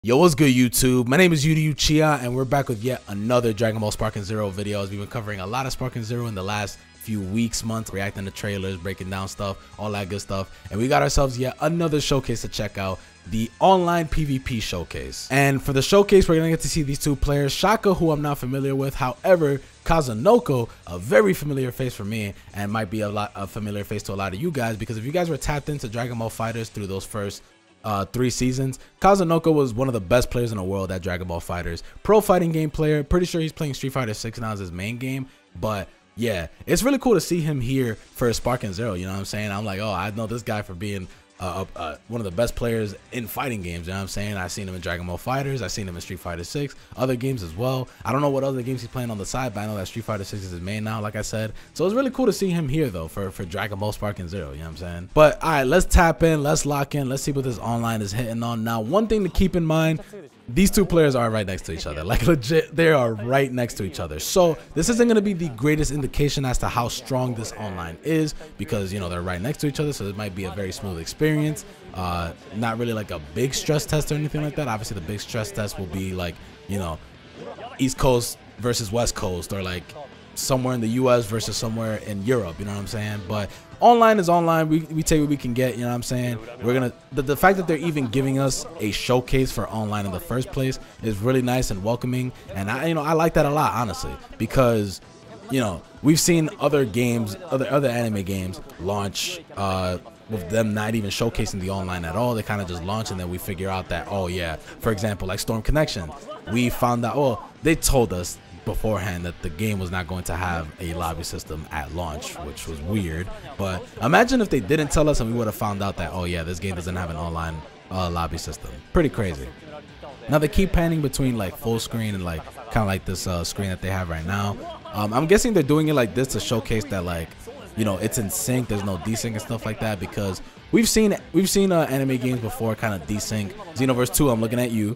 Yo, what's good, YouTube? My name is Yudiu Chia, and we're back with yet another Dragon Ball Sparking Zero video. As we've been covering a lot of Sparking Zero in the last few weeks, months, reacting to trailers, breaking down stuff, all that good stuff. And we got ourselves yet another showcase to check out, the online PvP showcase. And for the showcase, we're gonna get to see these two players, Shaka, who I'm not familiar with. However, Kazunoko, a very familiar face for me, and might be a familiar face to a lot of you guys, because if you guys were tapped into Dragon Ball FighterZ through those first 3 seasons, Kazunoko was one of the best players in the world at Dragon Ball FighterZ. Pro fighting game player. Pretty sure he's playing Street Fighter 6 now as his main game. But yeah, it's really cool to see him here for Sparking Zero. You know what I'm saying? I'm like, oh, I know this guy for being one of the best players in fighting games. You know what I'm saying? I've seen him in Dragon Ball FighterZ. I've seen him in Street Fighter 6, other games as well. I don't know what other games he's playing on the side, but I know that Street Fighter 6 is his main now, like I said. So it's really cool to see him here though for Dragon Ball Sparking Zero. You know what I'm saying? But all right, let's tap in, let's lock in, let's see what this online is hitting on. Now, one thing to keep in mind, these two players are right next to each other. Like legit, they are right next to each other. So this isn't going to be the greatest indication as to how strong this online is, because, you know, they're right next to each other. So it might be a very smooth experience. Not really like a big stress test or anything like that. Obviously the big stress test will be like, you know, East Coast versus West Coast, or like somewhere in the US versus somewhere in Europe, you know what I'm saying? But online is online. We take what we can get, you know what I'm saying? We're gonna the fact that they're even giving us a showcase for online in the first place is really nice and welcoming, and I like that a lot, honestly, because, you know, we've seen other games, other anime games launch with them not even showcasing the online at all. They kind of just launch, and then we figure out that, oh yeah, for example, like Storm Connection, we found out, oh, they told us beforehand that the game was not going to have a lobby system at launch, which was weird. But imagine if they didn't tell us and we would have found out that, oh yeah, this game doesn't have an online lobby system. Pretty crazy. Now they keep panning between like full screen and like kind of like this screen that they have right now. I'm guessing they're doing it like this to showcase that, like, you know, it's in sync, there's no desync and stuff like that, because we've seen anime games before kind of desync. Xenoverse 2, I'm looking at you.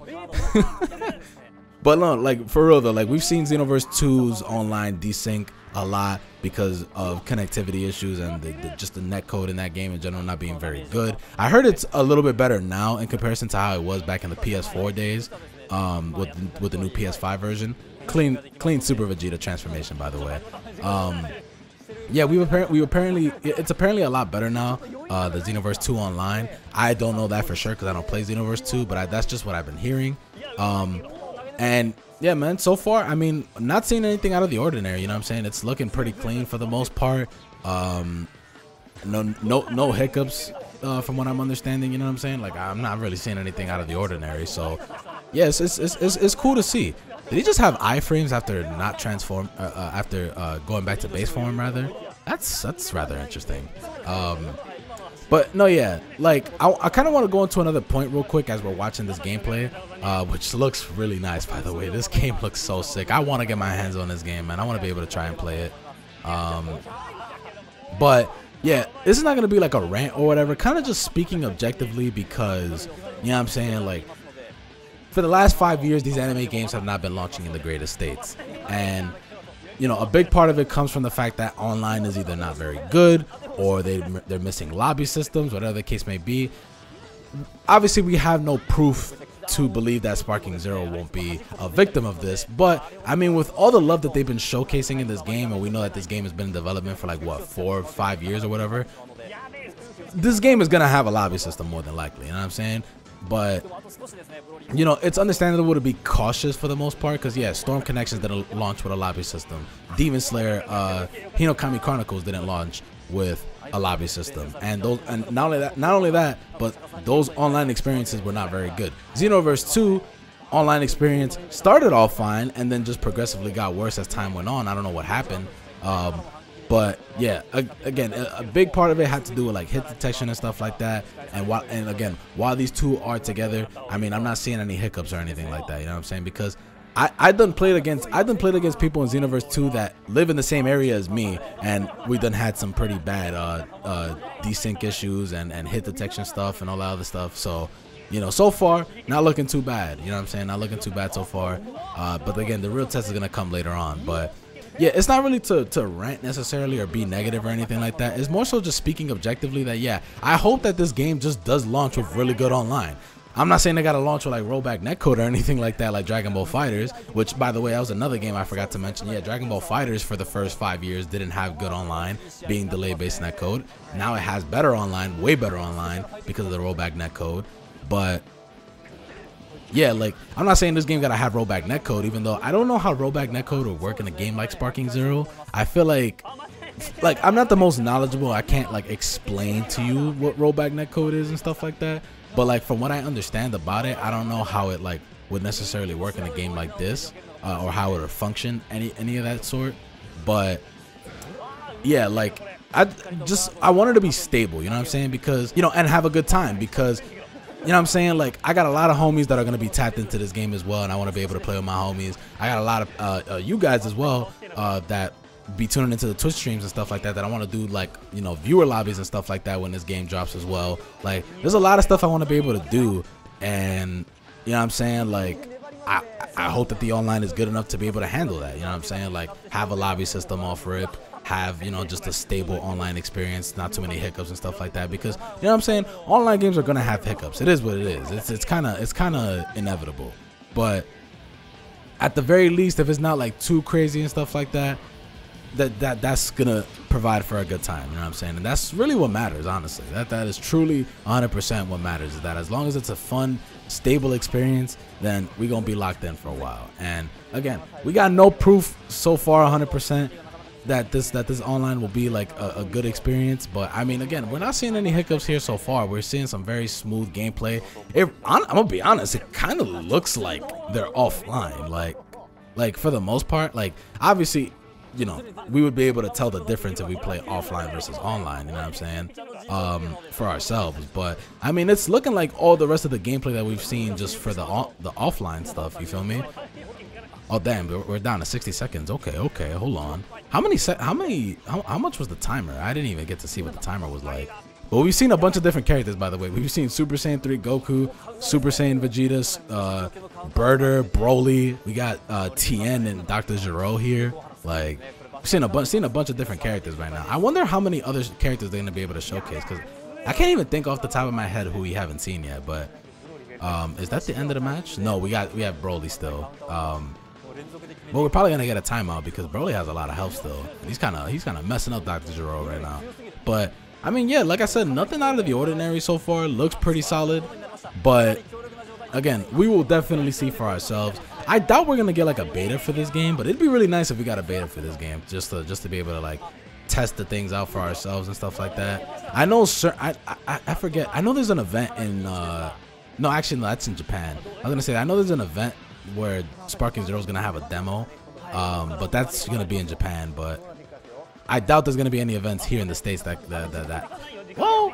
But no, like for real though, like we've seen Xenoverse 2's online desync a lot because of connectivity issues and just the netcode in that game in general not being very good. I heard it's a little bit better now in comparison to how it was back in the PS4 days, with the new PS5 version. Clean Super Vegeta transformation, by the way. Yeah, it's apparently a lot better now, the Xenoverse 2 online. I don't know that for sure because I don't play Xenoverse 2, but that's just what I've been hearing. And yeah, man, so far, I mean, not seeing anything out of the ordinary, you know what I'm saying? It's looking pretty clean for the most part. No hiccups, from what I'm understanding, you know what I'm saying? Like, I'm not really seeing anything out of the ordinary. So yeah, it's cool to see. Did he just have iframes after not transform, after going back to base form rather? That's rather interesting. But no, yeah, like I kind of want to go into another point real quick as we're watching this gameplay, which looks really nice, by the way. This game looks so sick. I want to get my hands on this game, man. I want to be able to try and play it. But yeah, this is not gonna be like a rant or whatever. Kind of just speaking objectively, because, you know what I'm saying, like, for the last 5 years, these anime games have not been launching in the greatest states, and, you know, a big part of it comes from the fact that online is either not very good, or they're missing lobby systems, whatever the case may be. Obviously, we have no proof to believe that Sparking Zero won't be a victim of this, but I mean, with all the love that they've been showcasing in this game, and we know that this game has been in development for like what, 4 or 5 years or whatever, this game is gonna have a lobby system more than likely, you know what I'm saying? But, you know, it's understandable to be cautious for the most part, because yeah, Storm Connections didn't launch with a lobby system. Demon Slayer, Hinokami Chronicles didn't launch with a lobby system, and not only that, but those online experiences were not very good. Xenoverse 2 online experience started off fine, and then just progressively got worse as time went on. I don't know what happened. But yeah, again, a big part of it had to do with like hit detection and stuff like that. And again, while these two are together, I mean, I'm not seeing any hiccups or anything like that. You know what I'm saying? Because I done played against people in Xenoverse 2 that live in the same area as me, and we done had some pretty bad desync issues and hit detection stuff and all that other stuff. So, you know, so far not looking too bad. You know what I'm saying? Not looking too bad so far. But again, the real test is gonna come later on. But yeah, it's not really to rant necessarily or be negative or anything like that. It's more so just speaking objectively that, yeah, I hope that this game just does launch with really good online. I'm not saying they got to launch with like rollback netcode or anything like that, like Dragon Ball Fighters, which by the way, that was another game I forgot to mention. Yeah, Dragon Ball Fighters for the first 5 years didn't have good online, being delay based netcode. Now it has better online, way better online because of the rollback netcode. But yeah, like I'm not saying this game gotta have rollback netcode, even though I don't know how rollback netcode would work in a game like Sparking Zero. I feel like I'm not the most knowledgeable. I can't like explain to you what rollback netcode is and stuff like that. But like from what I understand about it, I don't know how it like would necessarily work in a game like this, or how it would function, any of that sort. But yeah, like I want it to be stable, you know what I'm saying? Because, you know, and have a good time, because, you know what I'm saying, like I got a lot of homies that are going to be tapped into this game as well, and I want to be able to play with my homies. I got a lot of you guys as well that be tuning into the Twitch streams and stuff like that I want to do, like, you know, viewer lobbies and stuff like that when this game drops as well. Like there's a lot of stuff I want to be able to do, and you know what I'm saying, like I hope that the online is good enough to be able to handle that, you know what I'm saying, like have a lobby system off rip, have, you know, just a stable online experience, not too many hiccups and stuff like that, because, you know what I'm saying, online games are gonna have hiccups. It is what it is. It's kind of inevitable. But at the very least, if it's not like too crazy and stuff like that, that's gonna provide for a good time, you know what I'm saying? And that's really what matters, honestly. That is truly 100% what matters, is that as long as it's a fun, stable experience, then we're gonna be locked in for a while. And again, we got no proof so far 100% that this online will be like a good experience. But I mean, again, we're not seeing any hiccups here so far. We're seeing some very smooth gameplay. I'm gonna be honest, it kind of looks like they're offline, like for the most part. Like obviously, you know, we would be able to tell the difference if we play offline versus online, you know what I'm saying, for ourselves. But I mean, it's looking like all the rest of the gameplay that we've seen just for the offline stuff, you feel me? Oh damn, we're down to 60 seconds. Okay, hold on. How much was the timer? I didn't even get to see what the timer was like. But we've seen a bunch of different characters, by the way. We've seen Super Saiyan 3 Goku, Super Saiyan Vegeta, Birder, Broly. We got Tien and Dr. Gero here. Like, we've seen a bunch of different characters right now. I wonder how many other characters they're gonna be able to showcase, because I can't even think off the top of my head who we haven't seen yet. But is that the end of the match? No, we have Broly still. Well, we're probably gonna get a timeout because Broly has a lot of health still. He's kind of messing up Dr. Gero right now. But I mean, yeah, like I said, nothing out of the ordinary so far. Looks pretty solid. But again, we will definitely see for ourselves. I doubt we're gonna get like a beta for this game, but it'd be really nice if we got a beta for this game, just to be able to like test the things out for ourselves and stuff like that. I know, sir. I forget. I know there's an event in. No, actually, no, that's in Japan. I was gonna say I know there's an event where Sparking Zero is gonna have a demo, but that's gonna be in Japan. But I doubt there's gonna be any events here in the States that. Well,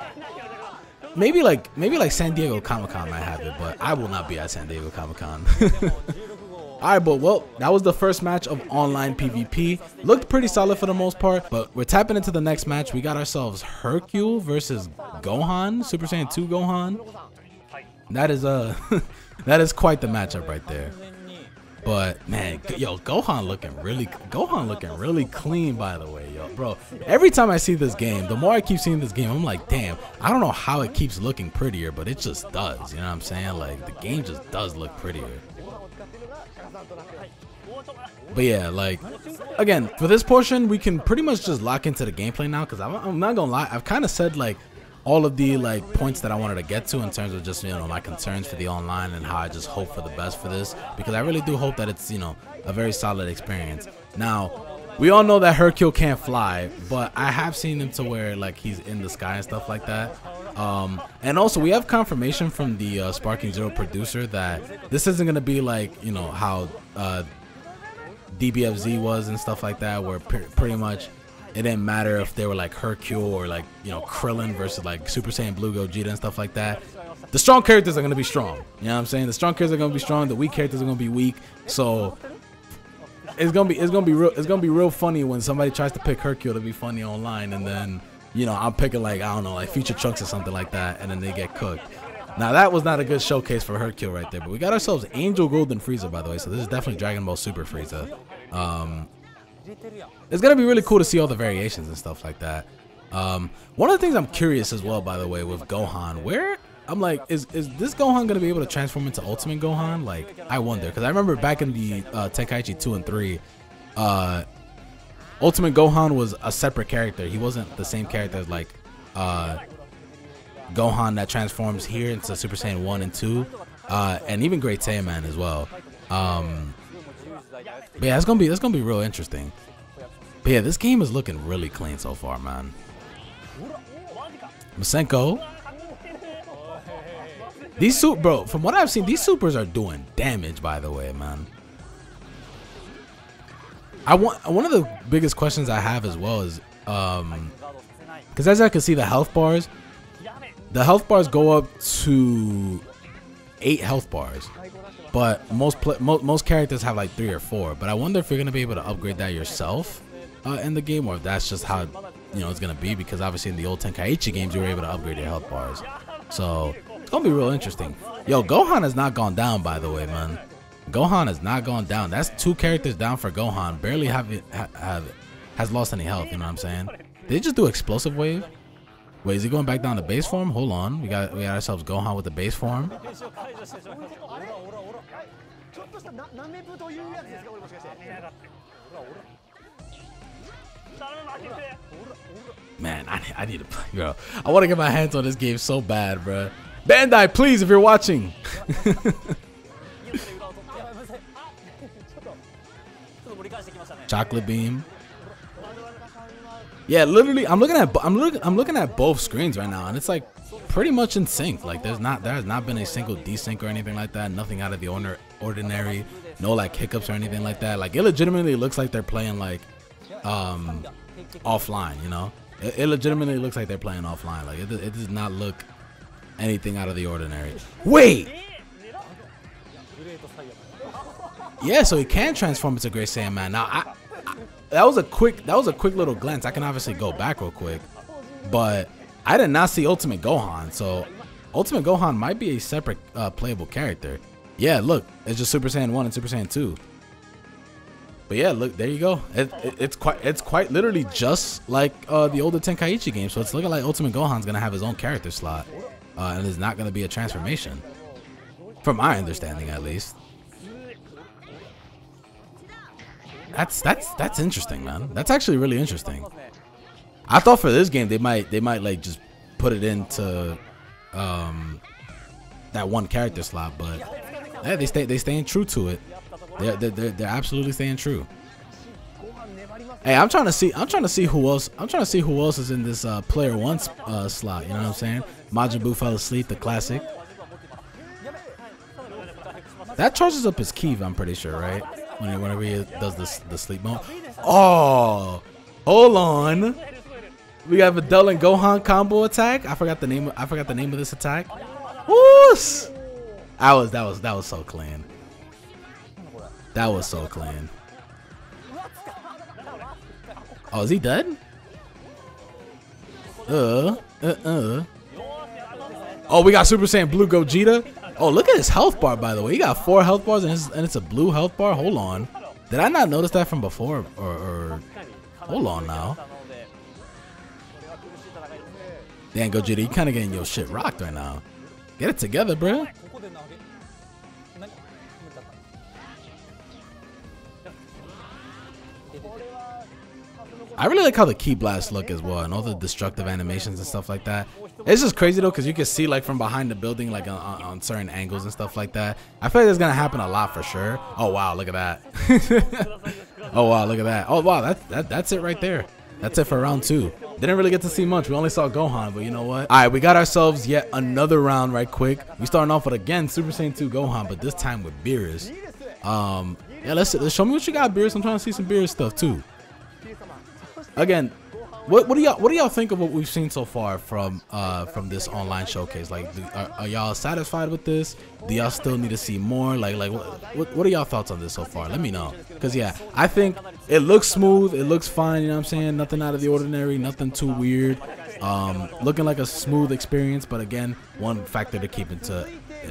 maybe like San Diego Comic-Con might have it, but I will not be at San Diego Comic-Con. All right, but well, that was the first match of online PvP. Looked pretty solid for the most part, but we're tapping into the next match. We got ourselves Hercule versus Gohan, Super Saiyan 2 Gohan. That is that is quite the matchup right there. But man, yo, Gohan looking really clean, by the way, yo, bro. Every time I see this game, the more I keep seeing this game, I'm like, damn, I don't know how it keeps looking prettier, but it just does. You know what I'm saying? Like the game just does look prettier. But yeah, like again, for this portion, we can pretty much just lock into the gameplay now, because I'm not gonna lie, I've kind of said like all of the like points that I wanted to get to in terms of just, you know, my concerns for the online and how I just hope for the best for this, because I really do hope that it's, you know, a very solid experience. Now, we all know that Hercule can't fly, but I have seen him to where like he's in the sky and stuff like that. And also we have confirmation from the Sparking Zero producer that this isn't gonna be like, you know, how DBFZ was and stuff like that, where pretty much it didn't matter if they were like Hercule or like, you know, Krillin versus like Super Saiyan Blue Gogeta and stuff like that. The strong characters are gonna be strong. You know what I'm saying? The strong characters are gonna be strong. The weak characters are gonna be weak. So it's gonna be real funny when somebody tries to pick Hercule to be funny online, and then, you know, I'm picking like, I don't know, like Future Trunks or something like that, and then they get cooked. Now that was not a good showcase for Hercule right there, but we got ourselves Angel Golden Frieza, by the way. So this is definitely Dragon Ball Super Frieza. It's gonna be really cool to see all the variations and stuff like that. One of the things I'm curious as well, by the way, with Gohan, where I'm like, is this Gohan gonna be able to transform into Ultimate Gohan? Like, I wonder, because I remember back in the Tenkaichi 2 and 3, Ultimate Gohan was a separate character. He wasn't the same character as like Gohan that transforms here into Super Saiyan 1 and 2, and even Great Saiyaman as well. But yeah, that's gonna be real interesting. But yeah, this game is looking really clean so far, man. Masenko. These bro, from what I've seen, these supers are doing damage, by the way, man. One of the biggest questions I have as well is because as I can see the health bars go up to 8 health bars. But most characters have like 3 or 4. But I wonder if you're gonna be able to upgrade that yourself in the game, or if that's just how it's gonna be. Because obviously in the old Tenkaichi games you were able to upgrade your health bars. So it's gonna be real interesting. Yo, Gohan has not gone down, by the way, man. Gohan has not gone down. That's 2 characters down for Gohan. Barely has lost any health. You know what I'm saying? Did they just do explosive wave? Wait, is he going back down to base form? Hold on, we got ourselves Gohan with the base form. Man, I need to play, bro. I want to get my hands on this game so bad, bro. Bandai, please, if you're watching. Chocolate beam. Yeah, literally, I'm looking at both screens right now, and it's like pretty much in sync. Like there has not been a single desync or anything like that. Nothing out of the ordinary. No like hiccups or anything like that. Like it legitimately looks like they're playing like offline. You know, it legitimately looks like they're playing offline. Like it does not look anything out of the ordinary. Wait. Yeah, so he can transform into Great Saiyaman. Now that was a quick little glance. I can obviously go back real quick, but I did not see Ultimate Gohan. So Ultimate Gohan might be a separate playable character. Yeah, look, it's just Super Saiyan 1 and Super Saiyan 2. But yeah, look, there you go. It's quite literally just like the older Tenkaichi game. So it's looking like Ultimate Gohan's gonna have his own character slot, and it's not gonna be a transformation, from my understanding at least. That's interesting, man. That's actually really interesting. I thought for this game they might like just put it into that one character slot, but yeah, they staying true to it. They're absolutely staying true. Hey, I'm trying to see who else is in this player 1 slot. You know what I'm saying? Majin Buu fell asleep, the classic. That charges up his ki, I'm pretty sure, right? Whenever he does the sleep mode. Oh, hold on. We got Videl and Gohan combo attack. I forgot the name of this attack. Woos! That was so clean. That was so clean. Oh, is he dead? Oh, we got Super Saiyan Blue Gogeta. Oh, look at his health bar, by the way. He got 4 health bars and it's a blue health bar. Hold on. Did I not notice that from before? Or hold on now. Damn, Gogeta, you kind of getting your shit rocked right now. Get it together, bro. I really like how the Ki Blast look as well, and all the destructive animations and stuff like that. It's just crazy though, because you can see like from behind the building, like on certain angles and stuff like that. I feel like that's gonna happen a lot for sure. Oh wow, look at that. Oh wow, look at that. Oh wow, that's it right there. That's it for round 2. Didn't really get to see much. We only saw Gohan, but you know what? All right, we got ourselves yet another round right quick. We starting off with again Super Saiyan 2 Gohan, but this time with Beerus. Yeah, let's show me what you got, Beerus. I'm trying to see some Beerus stuff too. Again, what do y'all think of what we've seen so far from this online showcase? Like, are y'all satisfied with this? Do y'all still need to see more? Like what are y'all thoughts on this so far? Let me know. Cause yeah, I think it looks smooth. It looks fine. You know what I'm saying? Nothing out of the ordinary. Nothing too weird. Looking like a smooth experience. But again, one factor to keep into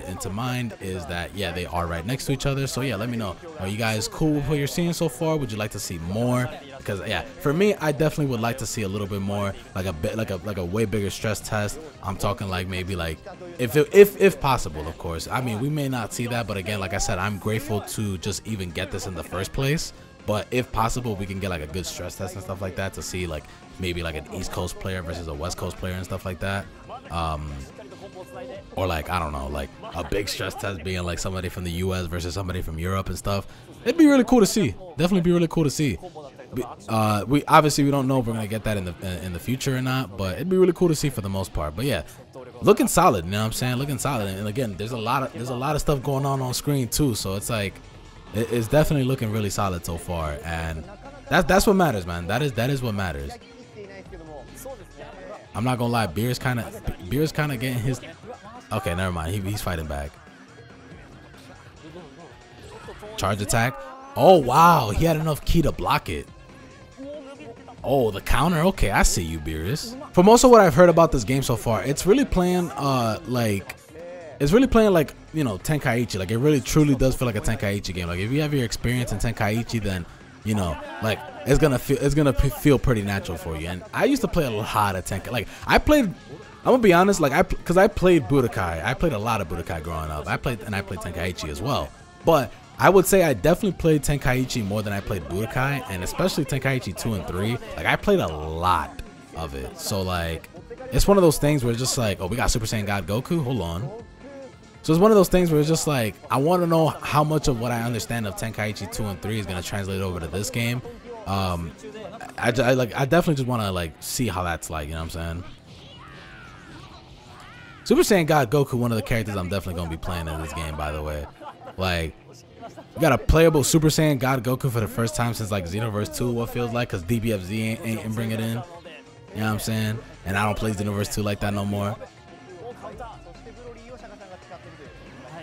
into mind is that, yeah, they are right next to each other. So yeah, let me know, are you guys cool with what you're seeing so far? Would you like to see more? Because yeah, for me, I definitely would like to see a little bit more, like a way bigger stress test. I'm talking like maybe like if possible, of course. I mean, we may not see that, but again, like I said, I'm grateful to just even get this in the first place. But if possible, we can get like a good stress test and stuff like that to see like maybe like an East Coast player versus a West Coast player and stuff like that. Or like, I don't know, like a big stress test being like somebody from the US versus somebody from Europe and stuff. It'd be really cool to see. Definitely be really cool to see. We obviously don't know if we're gonna get that in the future or not, but it'd be really cool to see for the most part. But yeah, looking solid, you know what I'm saying? Looking solid. And again, there's a lot of stuff going on screen too, so it's like it's definitely looking really solid so far, and that's what matters, man. That is what matters. I'm not gonna lie, Beer's kind of getting his. Okay, never mind. He's fighting back. Charge attack. Oh wow, he had enough ki to block it. Oh, the counter. Okay, I see you, Beerus. From most of what I've heard about this game so far, it's really playing like you know, Tenkaichi. Like it really truly does feel like a Tenkaichi game. Like if you have your experience in Tenkaichi, then you know, like it's gonna feel pretty natural for you. And I used to play a lot of Tenkaichi. Like I'm gonna be honest, like because I played Budokai. I played a lot of Budokai growing up. I played Tenkaichi as well. But I would say I definitely played Tenkaichi more than I played Budokai, and especially Tenkaichi 2 and 3. Like I played a lot of it. So like it's one of those things where it's just like, oh, we got Super Saiyan God Goku. Hold on. So it's one of those things where it's just like, I want to know how much of what I understand of Tenkaichi 2 and 3 is going to translate over to this game. I definitely just want to like see how that's like, you know what I'm saying? Super Saiyan God Goku, one of the characters I'm definitely going to be playing in this game, by the way. Like, we got a playable Super Saiyan God Goku for the first time since like Xenoverse 2, what feels like, because DBFZ ain't bring it in. You know what I'm saying? And I don't play Xenoverse 2 like that no more.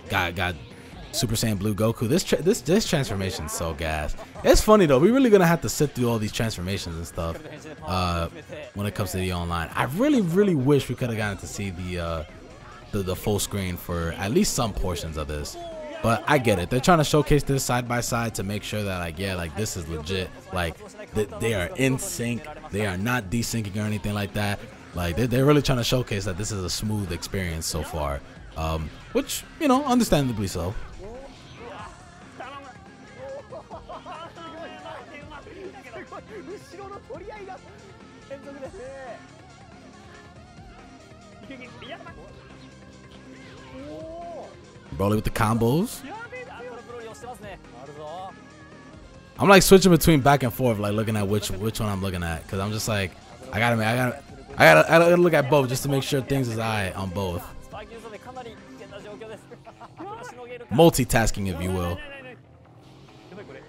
Got Super Saiyan Blue Goku. This transformation's so gas. It's funny though. We're really gonna have to sit through all these transformations and stuff when it comes to the online. I really wish we could have gotten to see the full screen for at least some portions of this. But I get it. They're trying to showcase this side by side to make sure that like, yeah, like this is legit. Like they are in sync. They are not desyncing or anything like that. Like they're really trying to showcase that this is a smooth experience so far. Which, you know, understandably so. Broly with the combos. I'm like switching between back and forth, like looking at which one I'm looking at, because I'm just like, I gotta look at both just to make sure things is alright on both. Multitasking, if you will.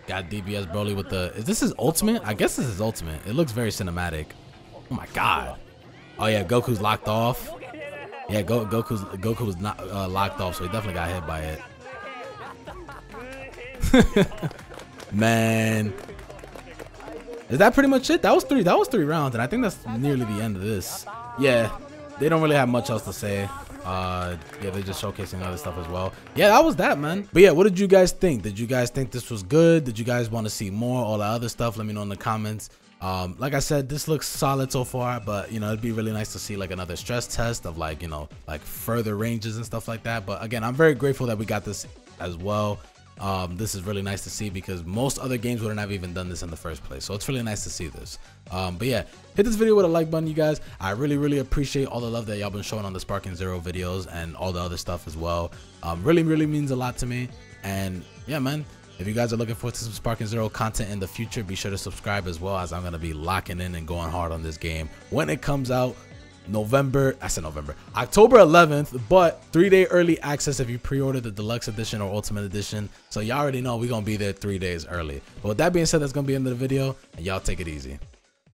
Got DBS Broly with the. Is this his ultimate? I guess this is ultimate. It looks very cinematic. Oh my god. Oh yeah, Goku's locked off. Yeah, Goku was not locked off, so he definitely got hit by it. Man, is that pretty much it? That was three rounds, and I think that's nearly the end of this. Yeah, they don't really have much else to say. Yeah, they're just showcasing other stuff as well. Yeah, that was that, man. But yeah, what did you guys think? Did you guys think this was good? Did you guys want to see more? All the other stuff, let me know in the comments. Like I said, this looks solid so far, but you know, it'd be really nice to see like another stress test of like, you know, like further ranges and stuff like that. But again, I'm very grateful that we got this as well. This is really nice to see because most other games wouldn't have even done this in the first place, so it's really nice to see this. But yeah, hit this video with a like button, you guys. I really appreciate all the love that y'all been showing on the Sparking Zero videos and all the other stuff as well. Really means a lot to me. And yeah, man, if you guys are looking forward to some Sparking Zero content in the future, be sure to subscribe, as well as I'm gonna be locking in and going hard on this game when it comes out. October 11th, but 3-day early access if you pre-order the deluxe edition or ultimate edition. So y'all already know we're gonna be there 3 days early. But with that being said, that's gonna be the end of the video, and y'all take it easy.